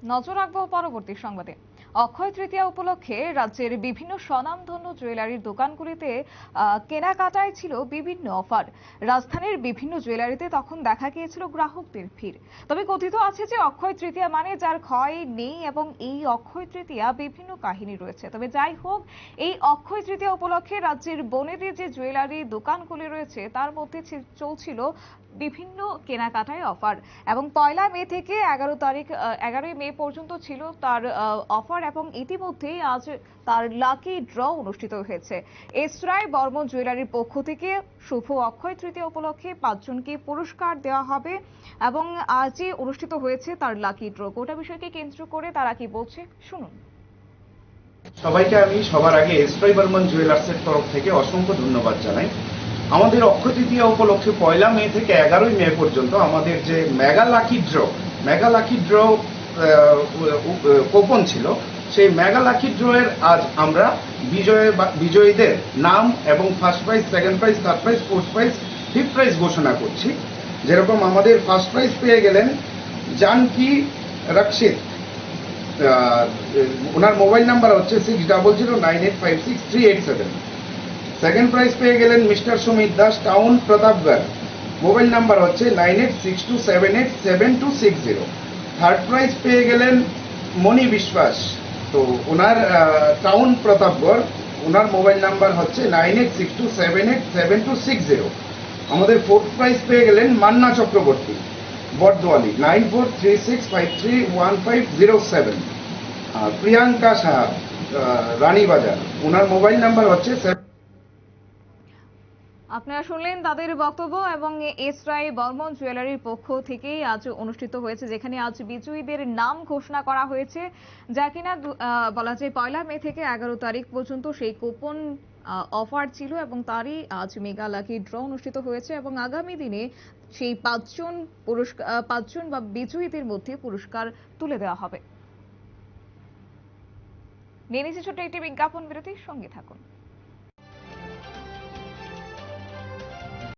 নজর রাখবো পরবর্তী সংবাদে। অক্ষয় তৃতীয়া উপলক্ষে রাজ্যের বিভিন্ন স্বনামধন্য জুয়েলারির দোকানগুলিতে কেনাকাটায় ছিল বিভিন্ন অফার। রাজধানীর বিভিন্ন জুয়েলারিতে তখন দেখা গিয়েছিল গ্রাহকদের ভিড়। তবে কথিত আছে যে অক্ষয় তৃতীয়া মানে যার ক্ষয় নেই, এবং এই অক্ষয় তৃতীয়া বিভিন্ন কাহিনী রয়েছে। তবে যাই হোক, এই অক্ষয় তৃতীয়া উপলক্ষে রাজ্যের বনেদি যে জুয়েলারি দোকানগুলি রয়েছে তার মধ্যে চলছিল বিভিন্ন কেনাকাটায় অফার। এবং 1 মে থেকে 11 মে পর্যন্ত ছিল তার অফার, এবং ইতিমধ্যেই আজ তার লাকি ড্র অনুষ্ঠিত হয়েছে। এস রায় বর্মন জুয়েলারির পক্ষ থেকে শুভ অক্ষয় তৃতীয়া উপলক্ষে 5 জনকে পুরস্কার দেওয়া হবে, এবং আজই অনুষ্ঠিত হয়েছে তার লাকি ড্র। গোটা বিষয়কে কেন্দ্র করে তারা কি বলছে শুনুন। সবাইকে আমি সবার আগে এস রায় বর্মন জুয়েলার্সের তরফ থেকে অসংখ্য ধন্যবাদ জানাই। আমাদের অক্ষয় তৃতীয়া উপলক্ষে 1 মে থেকে 11 মে পর্যন্ত আমাদের যে মেগা লাকি ড্র কুপন ছিল, সেই মেগা লাকি ড্রয়ের আজ আমরা বিজয়ীদের নাম এবং first prize, second prize, third prize, fourth prize, fifth prize ঘোষণা করছি। যেরকম আমাদের ফার্স্ট প্রাইজ পেয়ে গেলেন জানকি রক্ষিত, ওনার মোবাইল নাম্বার হচ্ছে 6009856387। সেকেন্ড প্রাইজ পেয়ে গেলেন mister Sumit Das, town Pratapgarh, mobile number হচ্ছে 9862787260। থার্ড প্রাইজ পেয়ে গেলেন মণি বিশ্বাস, তো ওনার টাউন প্রতাপগড়, ওনার মোবাইল নাম্বার হচ্ছে 9862787260। আমাদের ফোর্থ প্রাইজ পেয়ে গেলেন মান্না চক্রবর্তী, বটদোয়ালি, 9436531507। প্রিয়াঙ্কা সাহা, রানীবাজার, ওনার মোবাইল নাম্বার হচ্ছে। আপনারা শুনলেন তাদের বক্তব্য। এবং এস রায় বর্মন জুয়েলারির পক্ষ থেকেই আজ অনুষ্ঠিত হয়েছে, যেখানে আজ বিজয়ীদের নাম ঘোষণা করা হয়েছে, যা কিনা বলা যায় 1 মে থেকে 11 তারিখ পর্যন্ত সেই কুপন অফার ছিল, এবং তারই আজ মেগা লাকি ড্র অনুষ্ঠিত হয়েছে। এবং আগামী দিনে সেই 5জন বা বিজয়ীদের মধ্যে পুরস্কার তুলে দেওয়া হবে। নিয়ে নিচ্ছে ছোট্ট একটি বিজ্ঞাপন বিরতি, সঙ্গে থাকুন।